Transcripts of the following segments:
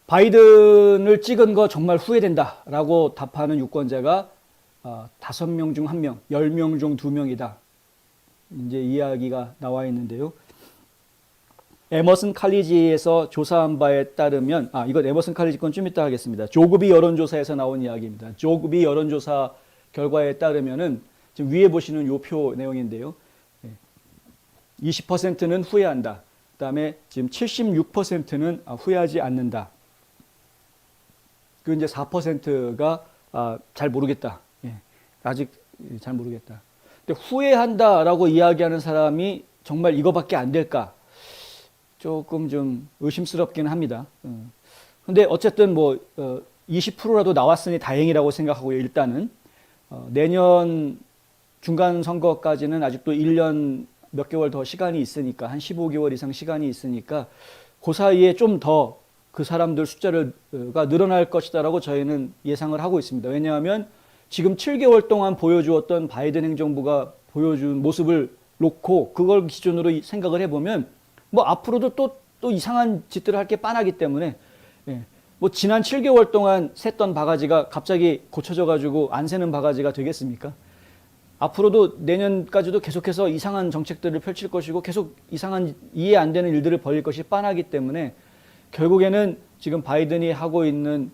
바이든을 찍은 거 정말 후회된다라고 답하는 유권자가 5명 중 1명, 10명 중 2명이다. 이제 이야기가 나와 있는데요. 에머슨 칼리지에서 조사한 바에 따르면, 이건 에머슨 칼리지 건 좀 이따 하겠습니다. 조그비 여론조사에서 나온 이야기입니다. 조그비 여론조사 결과에 따르면은 지금 위에 보시는 요 표 내용인데요. 20%는 후회한다. 그 다음에 지금 76%는 후회하지 않는다. 그 이제 4%가 잘 모르겠다. 아직 잘 모르겠다. 근데 후회한다라고 이야기하는 사람이 정말 이거밖에 안 될까? 조금 좀 의심스럽긴 합니다. 근데 어쨌든 뭐 20%라도 나왔으니 다행이라고 생각하고요. 일단은 내년 중간 선거까지는 아직도 1년 몇 개월 더 시간이 있으니까 한 15개월 이상 시간이 있으니까 그 사이에 좀 더 그 사람들 숫자가 늘어날 것이다라고 저희는 예상을 하고 있습니다. 왜냐하면 지금 7개월 동안 보여주었던 바이든 행정부가 보여준 모습을 놓고 그걸 기준으로 생각을 해보면 뭐 앞으로도 또 이상한 짓들을 할 게 뻔하기 때문에 뭐 지난 7개월 동안 샜던 바가지가 갑자기 고쳐져 가지고 안 새는 바가지가 되겠습니까? 앞으로도 내년까지도 계속해서 이상한 정책들을 펼칠 것이고 계속 이상한 이해 안 되는 일들을 벌일 것이 뻔하기 때문에 결국에는 지금 바이든이 하고 있는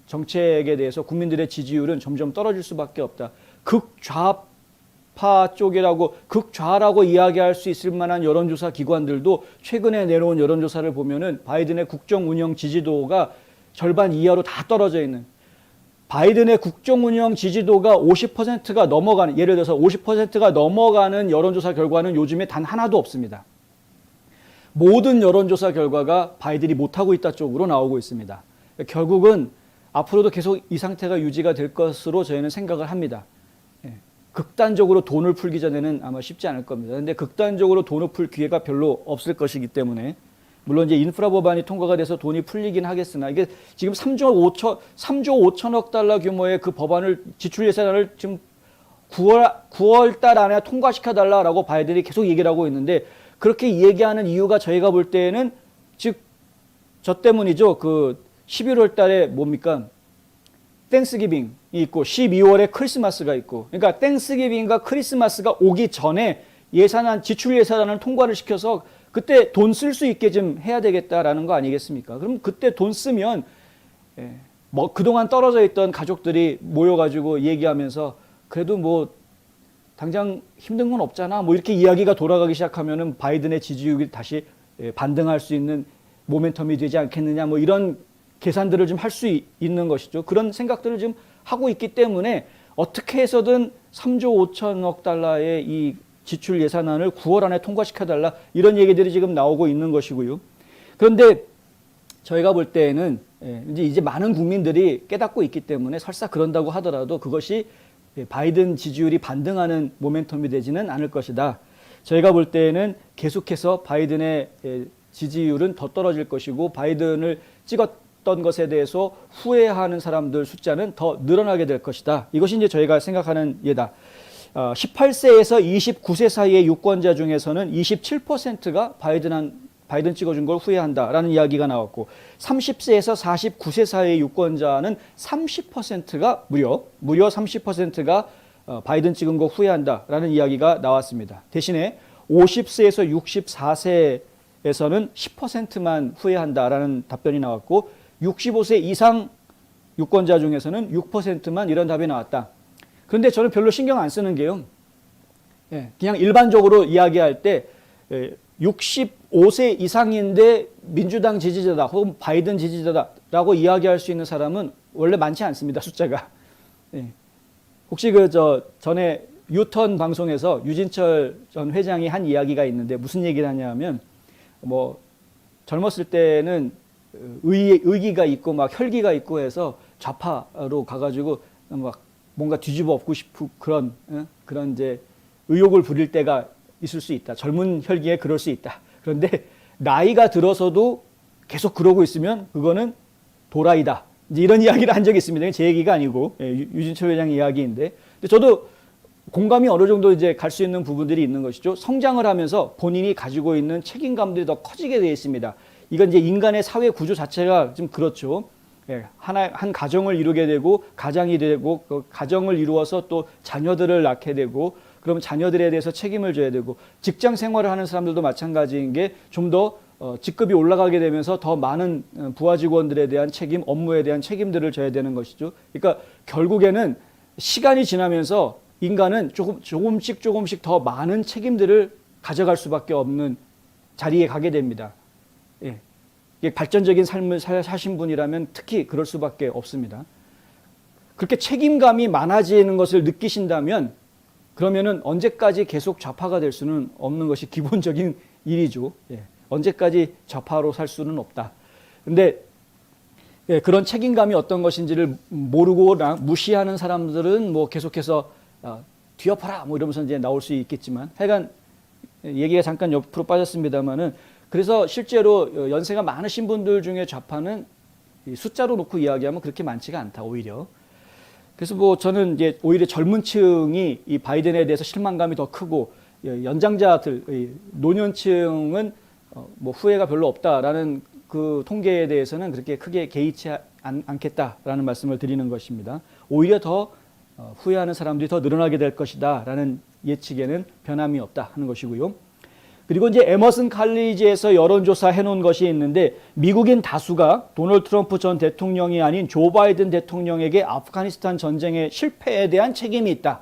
정책에 대해서 국민들의 지지율은 점점 떨어질 수밖에 없다. 극좌파 쪽이라고 극좌라고 이야기할 수 있을 만한 여론조사 기관들도 최근에 내놓은 여론조사를 보면은 바이든의 국정 운영 지지도가 절반 이하로 다 떨어져 있는, 바이든의 국정 운영 지지도가 50%가 넘어가는, 예를 들어서 50%가 넘어가는 여론조사 결과는 요즘에 단 하나도 없습니다. 모든 여론조사 결과가 바이든이 못하고 있다 쪽으로 나오고 있습니다. 결국은 앞으로도 계속 이 상태가 유지가 될 것으로 저희는 생각을 합니다. 극단적으로 돈을 풀기 전에는 아마 쉽지 않을 겁니다. 그런데 극단적으로 돈을 풀 기회가 별로 없을 것이기 때문에, 물론 이제 인프라 법안이 통과가 돼서 돈이 풀리긴 하겠으나, 이게 지금 3조 5천억 달러 규모의 그 법안을, 지출 예산을 지금 9월 달 안에 통과시켜달라고 바이든이 계속 얘기를 하고 있는데, 그렇게 얘기하는 이유가 저희가 볼 때에는 즉 저 때문이죠. 그 11월 달에 뭡니까? 땡스기빙이 있고 12월에 크리스마스가 있고, 그러니까 땡스기빙과 크리스마스가 오기 전에 지출 예산안을 통과를 시켜서 그때 돈 쓸 수 있게 좀 해야 되겠다라는 거 아니겠습니까? 그럼 그때 돈 쓰면 뭐 그동안 떨어져 있던 가족들이 모여가지고 얘기하면서 그래도 뭐 당장 힘든 건 없잖아, 뭐 이렇게 이야기가 돌아가기 시작하면은 바이든의 지지율이 다시 반등할 수 있는 모멘텀이 되지 않겠느냐, 뭐 이런 계산들을 좀 할 수 있는 것이죠. 그런 생각들을 지금 하고 있기 때문에 어떻게 해서든 3조 5천억 달러의 이 지출 예산안을 9월 안에 통과시켜달라, 이런 얘기들이 지금 나오고 있는 것이고요. 그런데 저희가 볼 때에는 이제 많은 국민들이 깨닫고 있기 때문에 설사 그런다고 하더라도 그것이 바이든 지지율이 반등하는 모멘텀이 되지는 않을 것이다. 저희가 볼 때에는 계속해서 바이든의 지지율은 더 떨어질 것이고, 바이든을 찍었던 것에 대해서 후회하는 사람들 숫자는 더 늘어나게 될 것이다. 이것이 이제 저희가 생각하는 예다. 18세에서 29세 사이의 유권자 중에서는 27%가 바이든 찍어준 걸 후회한다라는 이야기가 나왔고, 30세에서 49세 사이의 유권자는 30%가 무려 30%가 바이든 찍은 거 후회한다라는 이야기가 나왔습니다. 대신에 50세에서 64세에서는 10%만 후회한다라는 답변이 나왔고, 65세 이상 유권자 중에서는 6%만 이런 답이 나왔다. 그런데 저는 별로 신경 안 쓰는 게요, 그냥 일반적으로 이야기할 때 65세 이상인데 민주당 지지자다 혹은 바이든 지지자다라고 이야기할 수 있는 사람은 원래 많지 않습니다, 숫자가. 혹시 전에 유턴 방송에서 유진철 전 회장이 한 이야기가 있는데 무슨 얘기를 하냐면, 뭐 젊었을 때는 의기가 있고 막 혈기가 있고 해서 좌파로 가가지고 막 뭔가 뒤집어 엎고 싶고 그런 이제 의욕을 부릴 때가 있을 수 있다. 젊은 혈기에 그럴 수 있다. 그런데 나이가 들어서도 계속 그러고 있으면 그거는 도라이다. 이제 이런 이야기를 한 적이 있습니다. 제 얘기가 아니고 유진철 회장 이야기인데, 근데 저도 공감이 어느 정도 이제 갈 수 있는 부분들이 있는 것이죠. 성장을 하면서 본인이 가지고 있는 책임감들이 더 커지게 되어 있습니다. 이건 이제 인간의 사회 구조 자체가 좀 그렇죠. 예, 한 가정을 이루게 되고 가장이 되고 그 가정을 이루어서 또 자녀들을 낳게 되고 그러면 자녀들에 대해서 책임을 져야 되고 직장 생활을 하는 사람들도 마찬가지인 게 좀 더 직급이 올라가게 되면서 더 많은 부하 직원들에 대한 책임, 업무에 대한 책임들을 져야 되는 것이죠. 그러니까 결국에는 시간이 지나면서 인간은 조금씩 더 많은 책임들을 가져갈 수밖에 없는 자리에 가게 됩니다. 예. 발전적인 삶을 사신 분이라면 특히 그럴 수밖에 없습니다. 그렇게 책임감이 많아지는 것을 느끼신다면 그러면은 언제까지 계속 좌파가 될 수는 없는 것이 기본적인 일이죠. 예. 언제까지 좌파로 살 수는 없다. 근데 예, 그런 책임감이 어떤 것인지를 모르고 무시하는 사람들은 뭐 계속해서 뒤엎어라 뭐 이러면서 이제 나올 수 있겠지만 하여간 얘기가 잠깐 옆으로 빠졌습니다만은 그래서 실제로 연세가 많으신 분들 중에 좌파는 숫자로 놓고 이야기하면 그렇게 많지가 않다, 오히려. 그래서 뭐 저는 이제 오히려 젊은 층이 이 바이든에 대해서 실망감이 더 크고 연장자들, 노년층은 뭐 후회가 별로 없다라는 그 통계에 대해서는 그렇게 크게 개의치 않겠다라는 말씀을 드리는 것입니다. 오히려 더 후회하는 사람들이 더 늘어나게 될 것이다라는 예측에는 변함이 없다 하는 것이고요. 그리고 이제 에머슨 칼리지에서 여론조사 해놓은 것이 있는데 미국인 다수가 도널드 트럼프 전 대통령이 아닌 조 바이든 대통령에게 아프가니스탄 전쟁의 실패에 대한 책임이 있다.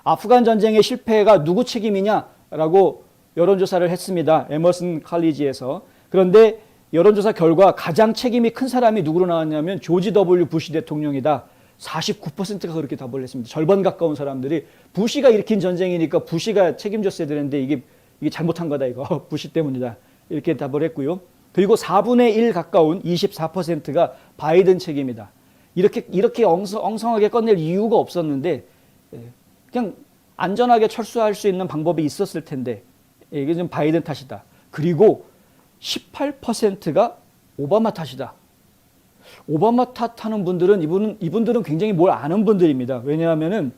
아프간 전쟁의 실패가 누구 책임이냐라고 여론조사를 했습니다. 에머슨 칼리지에서. 그런데 여론조사 결과 가장 책임이 큰 사람이 누구로 나왔냐면 조지 W 부시 대통령이다. 49%가 그렇게 답을 했습니다. 절반 가까운 사람들이 부시가 일으킨 전쟁이니까 부시가 책임졌어야 되는데 이게 잘못한 거다 이거 부시 때문이다 이렇게 답을 했고요. 그리고 4분의 1 가까운 24%가 바이든 책임이다. 이렇게 엉성하게 꺼낼 이유가 없었는데 그냥 안전하게 철수할 수 있는 방법이 있었을 텐데 이게 좀 바이든 탓이다. 그리고 18%가 오바마 탓이다. 오바마 탓하는 분들은 이분들은 굉장히 뭘 아는 분들입니다. 왜냐하면은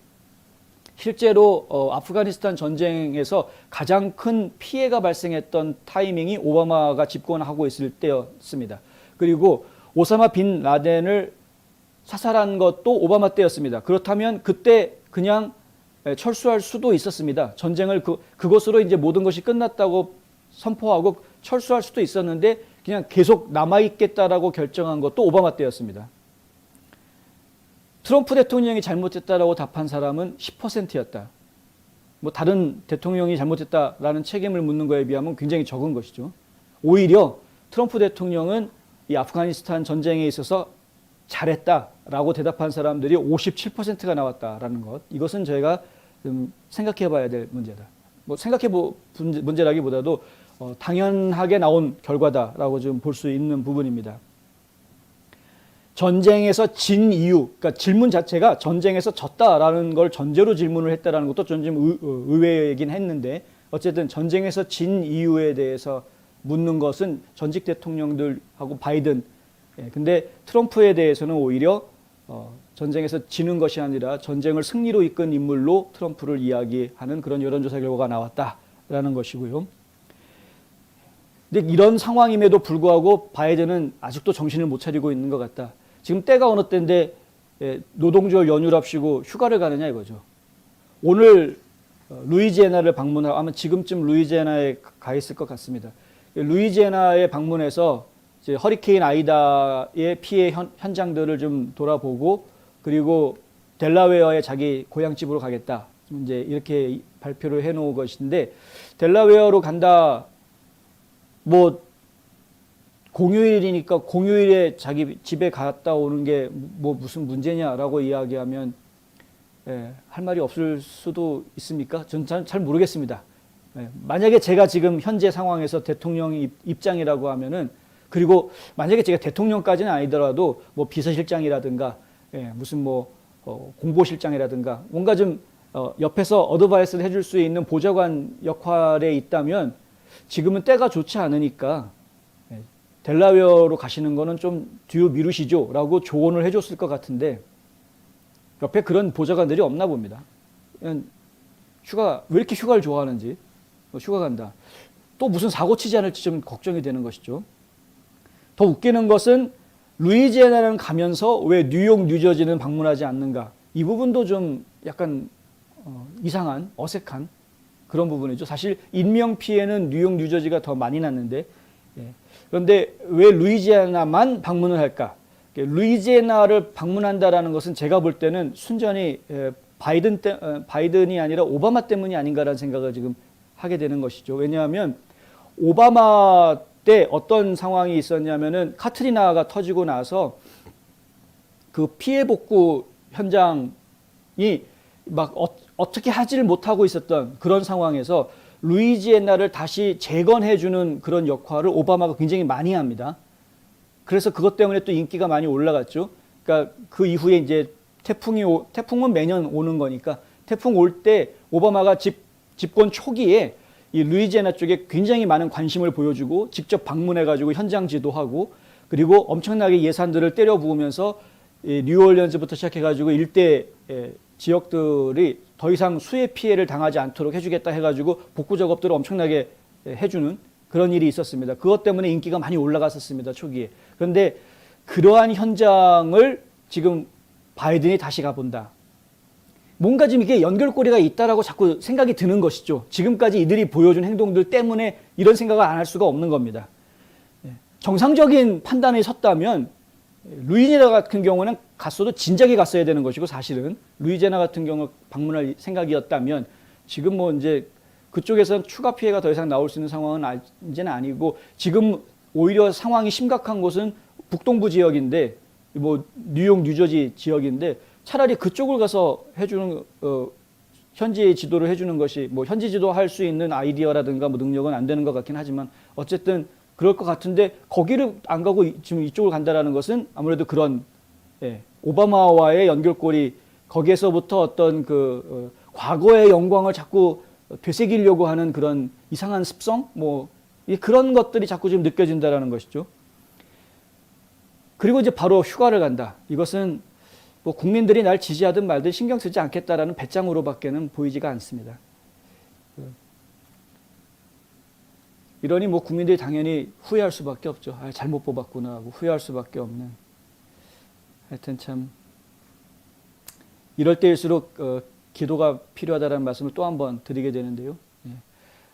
실제로 아프가니스탄 전쟁에서 가장 큰 피해가 발생했던 타이밍이 오바마가 집권하고 있을 때였습니다. 그리고 오사마 빈 라덴을 사살한 것도 오바마 때였습니다. 그렇다면 그때 그냥 철수할 수도 있었습니다. 전쟁을 그것으로 이제 모든 것이 끝났다고 선포하고 철수할 수도 있었는데 그냥 계속 남아있겠다라고 결정한 것도 오바마 때였습니다. 트럼프 대통령이 잘못했다라고 답한 사람은 10%였다. 뭐 다른 대통령이 잘못했다라는 책임을 묻는 거에 비하면 굉장히 적은 것이죠. 오히려 트럼프 대통령은 이 아프가니스탄 전쟁에 있어서 잘했다라고 대답한 사람들이 57%가 나왔다라는 것. 이것은 저희가 좀 생각해 봐야 될 문제다. 뭐 문제라기보다도 당연하게 나온 결과다라고 좀 볼 수 있는 부분입니다. 전쟁에서 진 이유, 그러니까 질문 자체가 전쟁에서 졌다라는 걸 전제로 질문을 했다라는 것도 좀 의외이긴 했는데 어쨌든 전쟁에서 진 이유에 대해서 묻는 것은 전직 대통령들하고 바이든. 근데 트럼프에 대해서는 오히려 전쟁에서 지는 것이 아니라 전쟁을 승리로 이끈 인물로 트럼프를 이야기하는 그런 여론조사 결과가 나왔다라는 것이고요. 근데 이런 상황임에도 불구하고 바이든은 아직도 정신을 못 차리고 있는 것 같다. 지금 때가 어느 때인데 노동절 연휴랍시고 휴가를 가느냐 이거죠. 오늘 루이지애나를 방문하고 아마 지금쯤 루이지애나에 가 있을 것 같습니다. 루이지애나에 방문해서 이제 허리케인 아이다의 피해 현장들을 좀 돌아보고 그리고 델라웨어에 자기 고향집으로 가겠다. 이제 이렇게 발표를 해놓은 것인데 델라웨어로 간다. 뭐 공휴일이니까 공휴일에 자기 집에 갔다 오는 게 뭐 무슨 문제냐라고 이야기하면 할 말이 없을 수도 있습니까? 전 잘 모르겠습니다. 만약에 제가 지금 현재 상황에서 대통령 입장이라고 하면은 그리고 만약에 제가 대통령까지는 아니더라도 뭐 비서실장이라든가 무슨 뭐 공보실장이라든가 뭔가 좀 옆에서 어드바이스를 해줄 수 있는 보좌관 역할에 있다면 지금은 때가 좋지 않으니까 델라웨어로 가시는 거는 좀 뒤로 미루시죠 라고 조언을 해줬을 것 같은데 옆에 그런 보좌관들이 없나 봅니다. 왜 이렇게 휴가를 좋아하는지 휴가 간다. 또 무슨 사고 치지 않을지 좀 걱정이 되는 것이죠. 더 웃기는 것은 루이지애나는 가면서 왜 뉴욕, 뉴저지는 방문하지 않는가? 이 부분도 좀 약간 이상한, 어색한 그런 부분이죠. 사실 인명 피해는 뉴욕, 뉴저지가 더 많이 났는데, 예. 그런데 왜 루이지애나만 방문을 할까? 루이지애나를 방문한다라는 것은 제가 볼 때는 순전히 바이든이 아니라 오바마 때문이 아닌가라는 생각을 지금 하게 되는 것이죠. 왜냐하면 오바마 때 어떤 상황이 있었냐면은 카트리나가 터지고 나서 그 피해 복구 현장이 막 어떻게 하지를 못하고 있었던 그런 상황에서 루이지애나를 다시 재건해주는 그런 역할을 오바마가 굉장히 많이 합니다. 그래서 그것 때문에 또 인기가 많이 올라갔죠. 그러니까 그 이후에 이제 태풍은 매년 오는 거니까 태풍 올 때 오바마가 집권 초기에 이 루이지애나 쪽에 굉장히 많은 관심을 보여주고 직접 방문해가지고 현장 지도하고 그리고 엄청나게 예산들을 때려 부으면서 뉴올리언즈부터 시작해가지고 일대 지역들이 더 이상 수해 피해를 당하지 않도록 해주겠다 해가지고 복구 작업들을 엄청나게 해주는 그런 일이 있었습니다. 그것 때문에 인기가 많이 올라갔었습니다. 초기에. 그런데 그러한 현장을 지금 바이든이 다시 가본다. 뭔가 지금 이게 연결고리가 있다라고 자꾸 생각이 드는 것이죠. 지금까지 이들이 보여준 행동들 때문에 이런 생각을 안 할 수가 없는 겁니다. 정상적인 판단이 섰다면 루이지애나 같은 경우는 갔어도 진작에 갔어야 되는 것이고 사실은 루이지애나 같은 경우 방문할 생각이었다면 지금 뭐 이제 그쪽에서는 추가 피해가 더 이상 나올 수 있는 상황은 이제는 아니고 지금 오히려 상황이 심각한 곳은 북동부 지역인데 뭐 뉴욕, 뉴저지 지역인데 차라리 그쪽을 가서 해주는 현지 지도를 해주는 것이 뭐 현지 지도할 수 있는 아이디어라든가 뭐 능력은 안 되는 것 같긴 하지만 어쨌든 그럴 것 같은데 거기를 안 가고 지금 이쪽을 간다라는 것은 아무래도 그런 오바마와의 연결고리 거기에서부터 어떤 과거의 영광을 자꾸 되새기려고 하는 그런 이상한 습성 뭐 그런 것들이 자꾸 지금 느껴진다라는 것이죠. 그리고 이제 바로 휴가를 간다. 이것은 뭐 국민들이 날 지지하든 말든 신경 쓰지 않겠다라는 배짱으로밖에는 보이지가 않습니다. 이러니 뭐 국민들이 당연히 후회할 수밖에 없죠. 잘못 뽑았구나 하고 후회할 수밖에 없는. 하여튼 참 이럴 때일수록 기도가 필요하다는 말씀을 또 한 번 드리게 되는데요.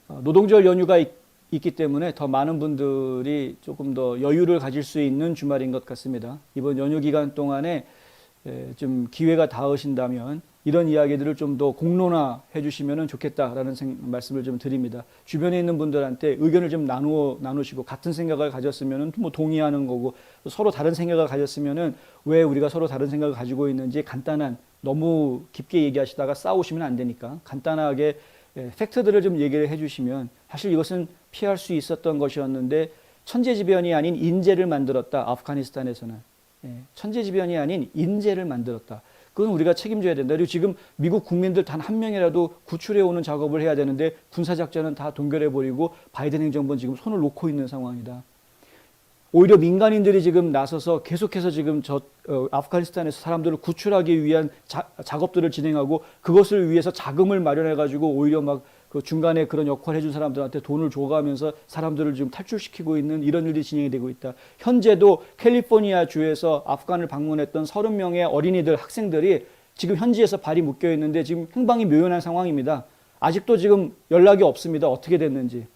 노동절 연휴가 있기 때문에 더 많은 분들이 조금 더 여유를 가질 수 있는 주말인 것 같습니다. 이번 연휴 기간 동안에 좀 기회가 닿으신다면 이런 이야기들을 좀 더 공론화해 주시면 좋겠다라는 말씀을 좀 드립니다. 주변에 있는 분들한테 의견을 좀 나누시고 같은 생각을 가졌으면 뭐 동의하는 거고 서로 다른 생각을 가졌으면 왜 우리가 서로 다른 생각을 가지고 있는지 간단한 너무 깊게 얘기하시다가 싸우시면 안 되니까 간단하게 팩트들을 좀 얘기를 해주시면 사실 이것은 피할 수 있었던 것이었는데 천재지변이 아닌 인재를 만들었다. 아프가니스탄에서는 천재지변이 아닌 인재를 만들었다. 그건 우리가 책임져야 된다. 그리고 지금 미국 국민들 단 한 명이라도 구출해 오는 작업을 해야 되는데 군사작전은 다 동결해버리고 바이든 행정부는 지금 손을 놓고 있는 상황이다. 오히려 민간인들이 지금 나서서 계속해서 지금 아프가니스탄에서 사람들을 구출하기 위한 작업들을 진행하고 그것을 위해서 자금을 마련해가지고 오히려 막 그 중간에 그런 역할을 해준 사람들한테 돈을 줘가면서 사람들을 지금 탈출시키고 있는 이런 일이 진행이 되고 있다. 현재도 캘리포니아 주에서 아프간을 방문했던 30명의 어린이들, 학생들이 지금 현지에서 발이 묶여 있는데 지금 행방이 묘연한 상황입니다. 아직도 지금 연락이 없습니다. 어떻게 됐는지.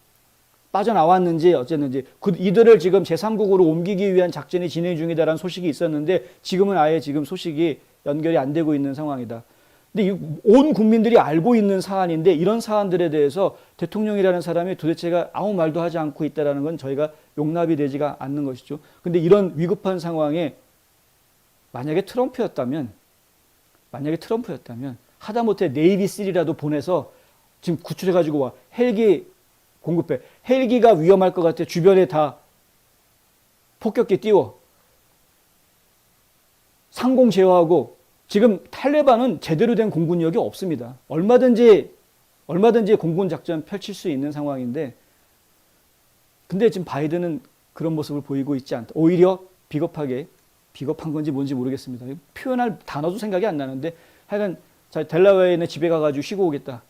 빠져나왔는지 어쨌는지 이들을 지금 제3국으로 옮기기 위한 작전이 진행 중이다라는 소식이 있었는데 지금은 아예 지금 소식이 연결이 안 되고 있는 상황이다. 근데 온 국민들이 알고 있는 사안인데 이런 사안들에 대해서 대통령이라는 사람이 도대체가 아무 말도 하지 않고 있다는 건 저희가 용납이 되지가 않는 것이죠. 근데 이런 위급한 상황에 만약에 트럼프였다면 하다못해 네이비3라도 보내서 지금 구출해가지고 와 헬기 공급해. 헬기가 위험할 것 같아. 주변에 다 폭격기 띄워. 상공 제어하고 지금 탈레반은 제대로 된 공군력이 없습니다. 얼마든지 공군 작전 펼칠 수 있는 상황인데 근데 지금 바이든은 그런 모습을 보이고 있지 않다. 오히려 비겁한 건지 뭔지 모르겠습니다. 표현할 단어도 생각이 안 나는데 하여간 델라웨어에 집에 가가지고 쉬고 오겠다.